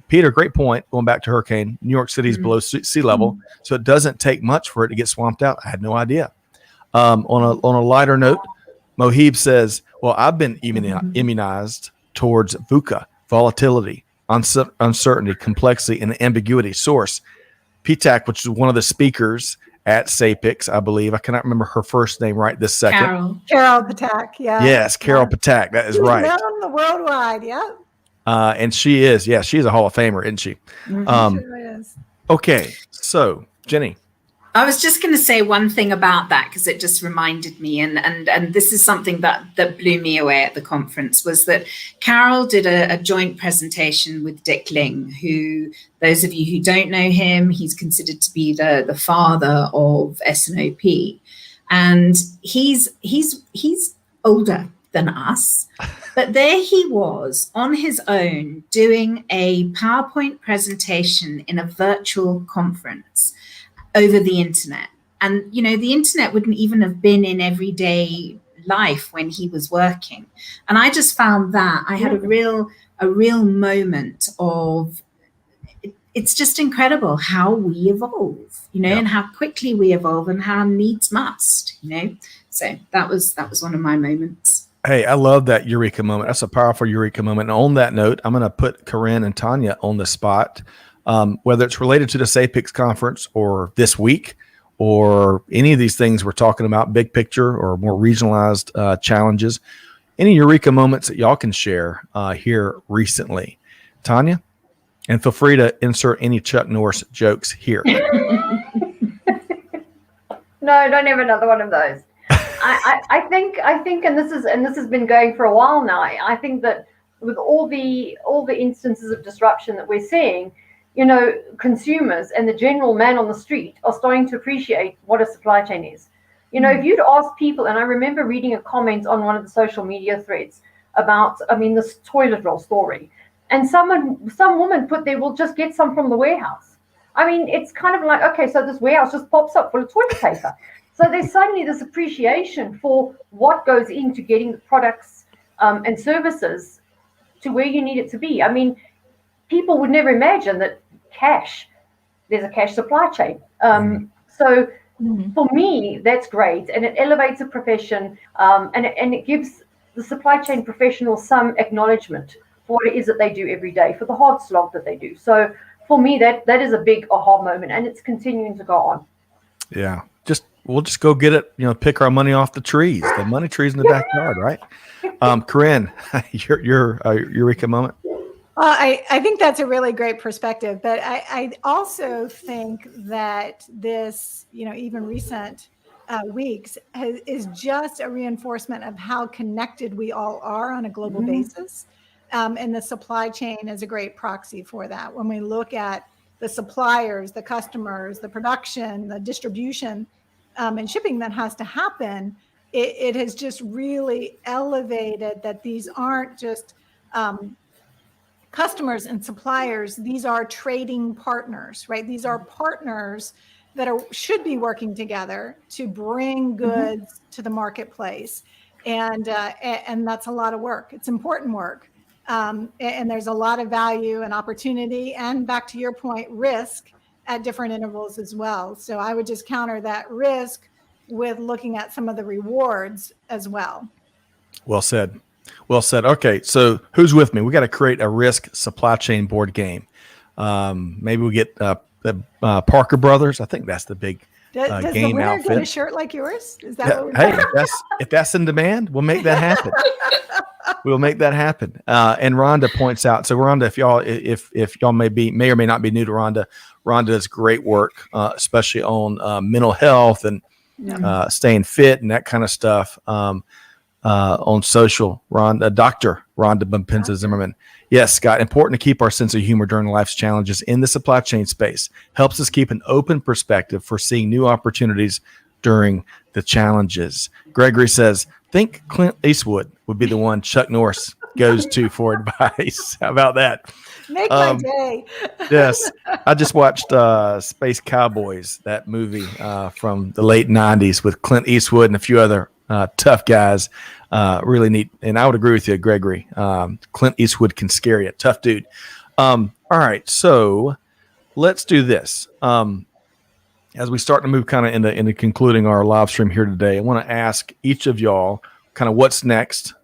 Peter, great point. Going back to hurricane, New York City's below sea level, so it doesn't take much for it to get swamped out. I had no idea. On a lighter note, Mohib says, "Well, I've been immunized towards VUCA, volatility, uncertainty, complexity, and ambiguity." Source, PTAC, which is one of the speakers at SAPICS, I believe. I cannot remember her first name right this second. Carol Patak. Yeah. Yes, Carol Patak. That is right. Known the worldwide. Yeah. And she's a Hall of Famer, isn't she? Sure is. Okay, so Jenny. I was just going to say one thing about that because it just reminded me, and this is something that blew me away at the conference, was that Carol did a joint presentation with Dick Ling, who, those of you who don't know him, he's considered to be the father of SNOP, and he's older than us, but there he was on his own doing a PowerPoint presentation in a virtual conference over the internet. And, the internet wouldn't even have been in everyday life when he was working. And I just found that I had a real moment of, it's just incredible how we evolve, and how quickly we evolve and how needs must, So that was one of my moments. Hey, I love that eureka moment. That's a powerful eureka moment. And on that note, I'm going to put Corinne and Tanya on the spot. Whether it's related to the SAPICS conference or this week or any of these things we're talking about, big picture or more regionalized challenges, any eureka moments that y'all can share here recently. Tanya, and feel free to insert any Chuck Norris jokes here. No, don't have another one of those. I think, and this has been going for a while now. I think that with all the instances of disruption that we're seeing, consumers and the general man on the street are starting to appreciate what a supply chain is. If you'd ask people, and I remember reading a comment on one of the social media threads about, this toilet roll story, and some woman put there, "We'll just get some from the warehouse." It's kind of like, okay, so this warehouse just pops up full of toilet paper. So there's suddenly this appreciation for what goes into getting the products and services to where you need it to be. People would never imagine that there's a cash supply chain. So for me, that's great. And it elevates a profession and it gives the supply chain professionals some acknowledgement for what it is that they do every day, for the hard slog that they do. So for me, that is a big aha moment, and it's continuing to go on. Yeah. We'll just go get it, pick our money off the trees, the money trees in the backyard, right? Corinne, your eureka moment. Well, I think that's a really great perspective, but I also think that this, even recent weeks is just a reinforcement of how connected we all are on a global basis. And the supply chain is a great proxy for that. When we look at the suppliers, the customers, the production, the distribution, and shipping that has to happen, it has just really elevated that these aren't just customers and suppliers, these are trading partners, right? These are partners that should be working together to bring goods to the marketplace. And that's a lot of work. It's important work. And there's a lot of value and opportunity, and back to your point, risk at different intervals as well. So I would just counter that risk with looking at some of the rewards as well. Well said. Well said. Okay, so who's with me? We got to create a risk supply chain board game. Maybe we get the Parker Brothers. I think that's the big Does game the winner outfit. get a shirt like yours? Is that what we're Hey, doing? if that's in demand, we'll make that happen. We'll make that happen. And Rhonda points out. So Rhonda, if y'all may or may not be new to Rhonda does great work, especially on mental health and staying fit and that kind of stuff. On social, Dr. Rhonda Bumpenza Zimmerman. Yes, Scott, important to keep our sense of humor during life's challenges in the supply chain space. Helps us keep an open perspective for seeing new opportunities during the challenges. Gregory says, think Clint Eastwood would be the one Chuck Norris goes to for advice. How about that? Make my day. Yes. I just watched Space Cowboys, that movie from the late 90s with Clint Eastwood and a few other tough guys. Really neat. And I would agree with you, Gregory. Clint Eastwood can scare you. Tough dude. All right. So let's do this. As we start to move kind of into concluding our live stream here today, I want to ask each of y'all kind of what's next.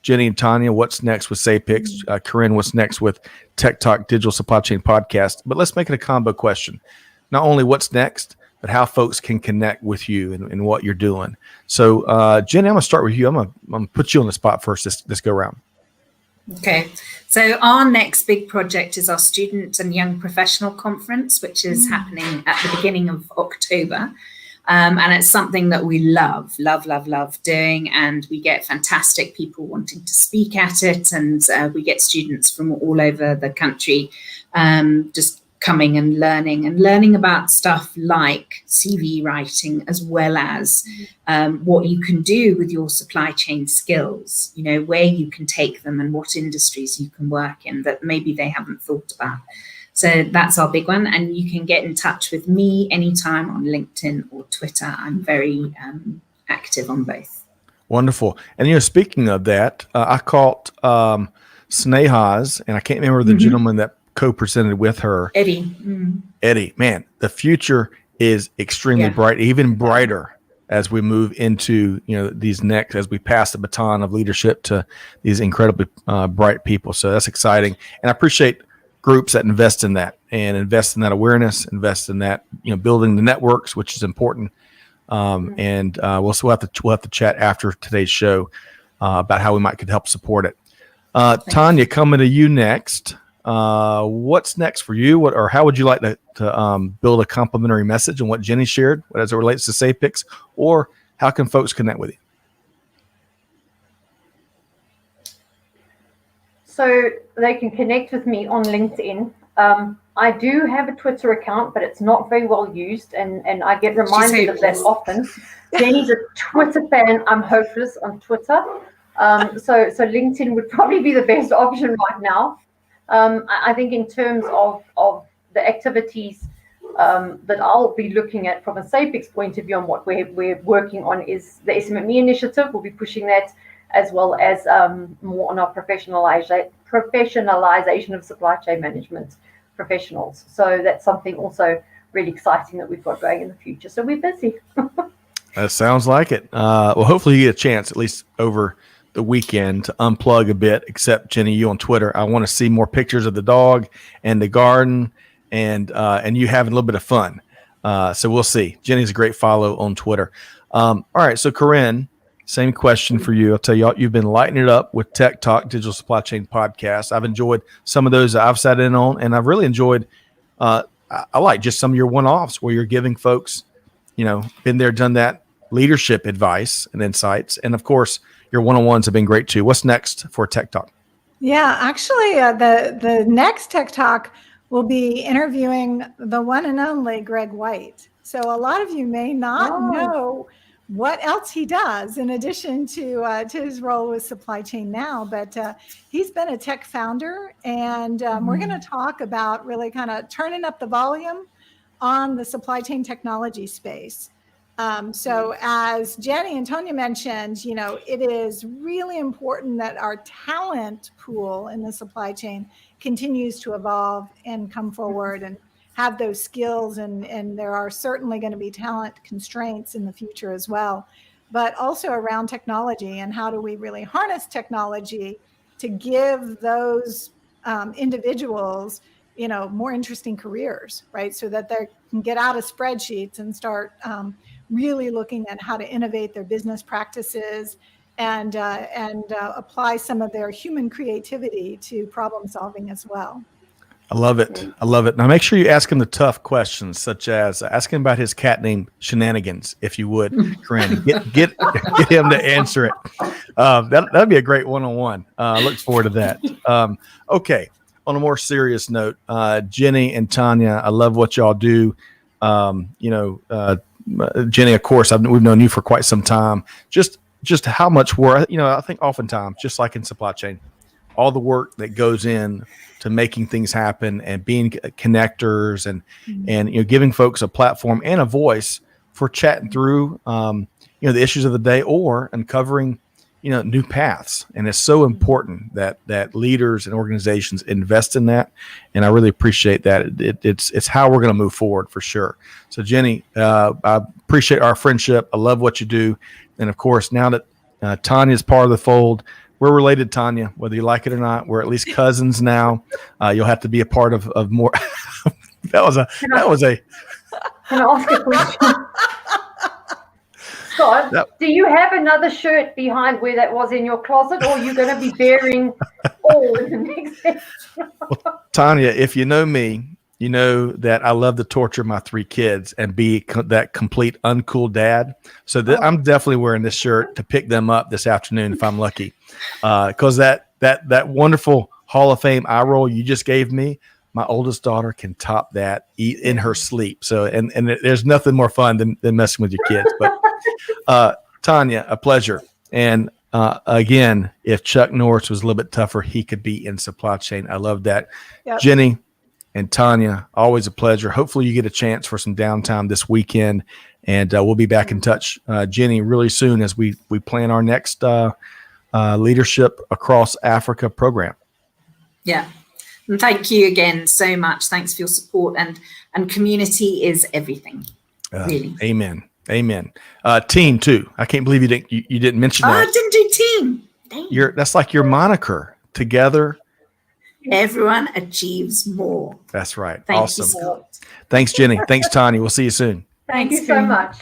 Jenny and Tanya, what's next with SAPICS? Corinne, what's next with Tech Talk Digital Supply Chain Podcast? But let's make it a combo question. Not only what's next, but how folks can connect with you and what you're doing. So, Jenny, I'm going to start with you. I'm going to put you on the spot first this go round. Okay. So our next big project is our Student and Young Professional Conference, which is happening at the beginning of October. And it's something that we love doing. And we get fantastic people wanting to speak at it. And we get students from all over the country just coming and learning about stuff like CV writing, as well as what you can do with your supply chain skills, where you can take them and what industries you can work in that maybe they haven't thought about. So that's our big one. And you can get in touch with me anytime on LinkedIn or Twitter. I'm very active on both. Wonderful. And, speaking of that, I caught Sneha's, and I can't remember the gentleman that co-presented with her. Eddie. Eddie, man, the future is extremely bright, even brighter as we move into, these next, as we pass the baton of leadership to these incredibly bright people. So that's exciting. And I appreciate groups that invest in that and invest in that awareness, invest in that, building the networks, which is important. And we'll have to chat after today's show about how we could help support it. Tanya, coming to you next. What's next for you? Or how would you like to build a complimentary message on what Jenny shared as it relates to SAPICS, or how can folks connect with you? So they can connect with me on LinkedIn. I do have a Twitter account, but it's not very well used, and I get reminded of that often. Jenny's a Twitter fan. I'm hopeless on Twitter. So LinkedIn would probably be the best option right now. I think in terms of the activities that I'll be looking at from a SAPICS point of view on what we're working on is the SMME initiative. We'll be pushing that, as well as more on our professionalization of supply chain management professionals. So that's something also really exciting that we've got going in the future. So we're busy. That sounds like it. Well, hopefully you get a chance, at least over the weekend, to unplug a bit, except Jenny, you on Twitter. I want to see more pictures of the dog and the garden and you having a little bit of fun. So we'll see. Jenny's a great follow on Twitter. All right. So Corinne, same question for you. I'll tell you, you've been lighting it up with Tech Talk Digital Supply Chain Podcast. I've enjoyed some of those that I've sat in on, and I've really enjoyed, I like just some of your one-offs where you're giving folks, been there, done that, leadership advice and insights. And of course, your one-on-ones have been great too. What's next for Tech Talk? Yeah, actually, the next Tech Talk will be interviewing the one and only Greg White. So a lot of you may not know what else he does in addition to his role with supply chain now. But he's been a tech founder, and we're going to talk about really kind of turning up the volume on the supply chain technology space. So as Jenny and Tonya mentioned, it is really important that our talent pool in the supply chain continues to evolve and come forward and have those skills. And there are certainly going to be talent constraints in the future as well, but also around technology and how do we really harness technology to give those individuals more interesting careers, right? So that they can get out of spreadsheets and start really looking at how to innovate their business practices and apply some of their human creativity to problem solving as well. I love it. I love it. Now make sure you ask him the tough questions, such as ask him about his cat named Shenanigans, if you would, Corinne. Get him to answer it. That'd be a great one-on-one. Look forward to that. Okay. On a more serious note, Jenny and Tanya, I love what y'all do. Jenny, of course, we've known you for quite some time. Just how much work, I think oftentimes, just like in supply chain, all the work that goes in to making things happen and being connectors and giving folks a platform and a voice for chatting through the issues of the day or uncovering new paths. And it's so important that leaders and organizations invest in that. And I really appreciate that. It's how we're going to move forward for sure. So Jenny, I appreciate our friendship. I love what you do. And of course, now that Tanya is part of the fold, we're related, Tanya, whether you like it or not. We're at least cousins now. You'll have to be a part of more. That was a. Can I ask a question? Scott, do you have another shirt behind where that was in your closet, or are you going to be bearing all in the next episode? Well, Tanya, if you know me, you know that I love to torture my 3 kids and be that complete uncool dad. So I'm definitely wearing this shirt to pick them up this afternoon if I'm lucky, because that wonderful Hall of Fame eye roll you just gave me, my oldest daughter can top that in her sleep. So and there's nothing more fun than messing with your kids. But Tanya, a pleasure. And again, if Chuck Norris was a little bit tougher, he could be in supply chain. I love that. Yep. Jenny and Tanya, always a pleasure. Hopefully you get a chance for some downtime this weekend, and we'll be back in touch, Jenny, really soon as we plan our next Leadership Across Africa program. Yeah. And thank you again so much. Thanks for your support, and community is everything. Really. Amen. Amen. Team too. I can't believe you didn't mention that. I didn't do team. Dang. That's like your moniker. Together, everyone achieves more. That's right. Thank awesome. You, Scott. Thanks, Jenny. Thanks, Tanya. We'll see you soon. Thank you so much.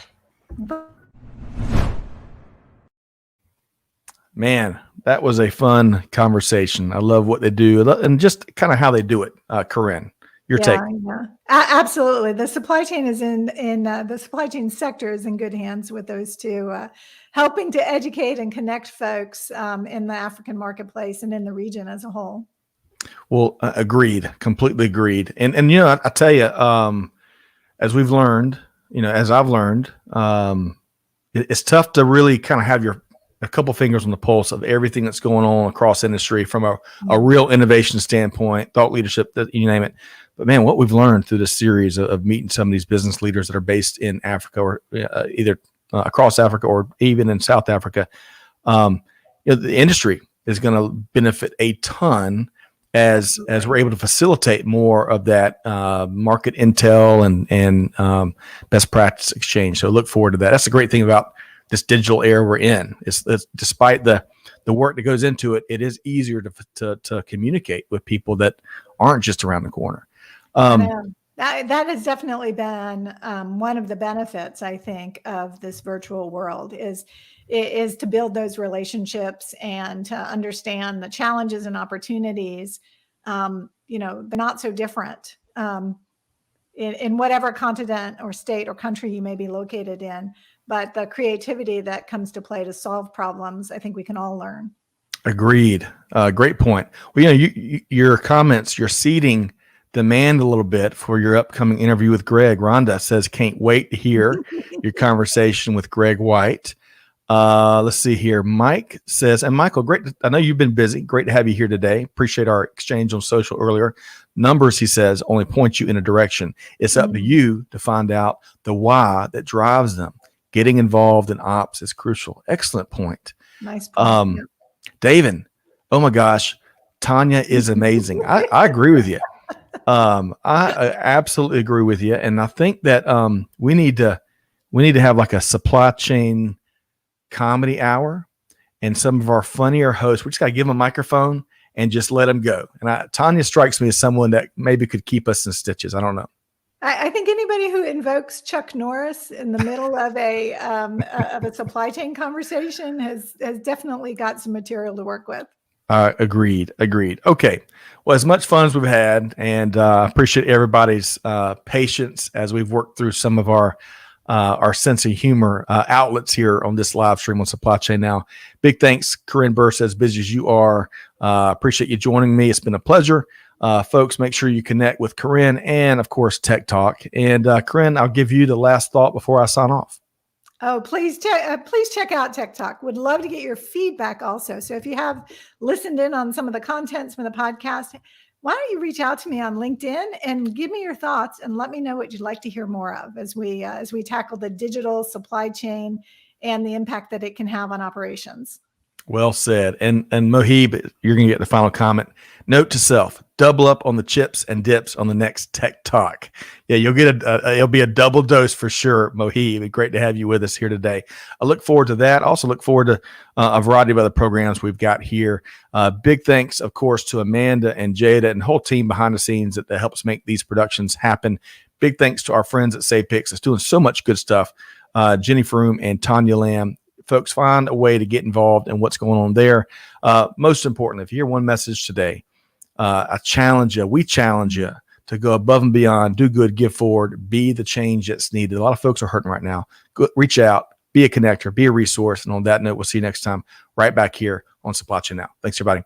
Man, that was a fun conversation. I love what they do and just kind of how they do it. Corinne, your take. Yeah. Absolutely. The supply chain is in the supply chain sector is in good hands with those two, helping to educate and connect folks in the African marketplace and in the region as a whole. Well, agreed, completely agreed. And I tell you, as we've learned, as I've learned, it's tough to really kind of have a couple fingers on the pulse of everything that's going on across industry from a real innovation standpoint, thought leadership, you name it. But man, what we've learned through this series of meeting some of these business leaders that are based in Africa or either across Africa or even in South Africa, the industry is going to benefit a ton as we're able to facilitate more of that market intel and best practice exchange. So look forward to that. That's the great thing about this digital era we're in. It's despite the work that goes into it, it is easier to communicate with people that aren't just around the corner. That has definitely been one of the benefits, I think, of this virtual world is to build those relationships and to understand the challenges and opportunities. They're not so different in whatever continent or state or country you may be located in. But the creativity that comes to play to solve problems, I think we can all learn. Agreed. Great point. Well, your comments, you're seeding demand a little bit for your upcoming interview with Greg. Rhonda says, can't wait to hear your conversation with Greg White. Let's see here. Mike says, and Michael, great. I know you've been busy. Great to have you here today. Appreciate our exchange on social earlier. Numbers, he says, only point you in a direction. It's up to you to find out the why that drives them. Getting involved in ops is crucial. Excellent point. Nice point. David, oh my gosh, Tanya is amazing. I agree with you. I absolutely agree with you. And I think that we need to have like a supply chain comedy hour, and some of our funnier hosts, we just got to give them a microphone and just let them go. And Tanya strikes me as someone that maybe could keep us in stitches. I don't know. I think anybody who invokes Chuck Norris in the middle of a supply chain conversation has definitely got some material to work with. Agreed. Okay. Well, as much fun as we've had, and appreciate everybody's patience as we've worked through some of our sense of humor outlets here on this live stream on Supply Chain Now. Big thanks, Corinne Burse, as busy as you are. Appreciate you joining me. It's been a pleasure. Folks, make sure you connect with Corinne and, of course, Tech Talk. And Corinne, I'll give you the last thought before I sign off. Oh, please check out Tech Talk. Would love to get your feedback also. So if you have listened in on some of the contents from the podcast, why don't you reach out to me on LinkedIn and give me your thoughts and let me know what you'd like to hear more of as we tackle the digital supply chain and the impact that it can have on operations. Well said. And Mohib, you're going to get the final comment. Note to self, double up on the chips and dips on the next Tech Talk. Yeah, you'll get it'll be a double dose for sure, Mohib. Great to have you with us here today. I look forward to that. Also look forward to a variety of other programs we've got here. Big thanks, of course, to Amanda and Jada and the whole team behind the scenes that helps make these productions happen. Big thanks to our friends at SAPICS. It's doing so much good stuff. Jenny Froome and Tanya Lamb. Folks, find a way to get involved in what's going on there. Most importantly, if you hear one message today, I challenge you, we challenge you to go above and beyond, do good, give forward, be the change that's needed. A lot of folks are hurting right now. Go, reach out, be a connector, be a resource. And on that note, we'll see you next time right back here on Supply Chain Now. Thanks, everybody.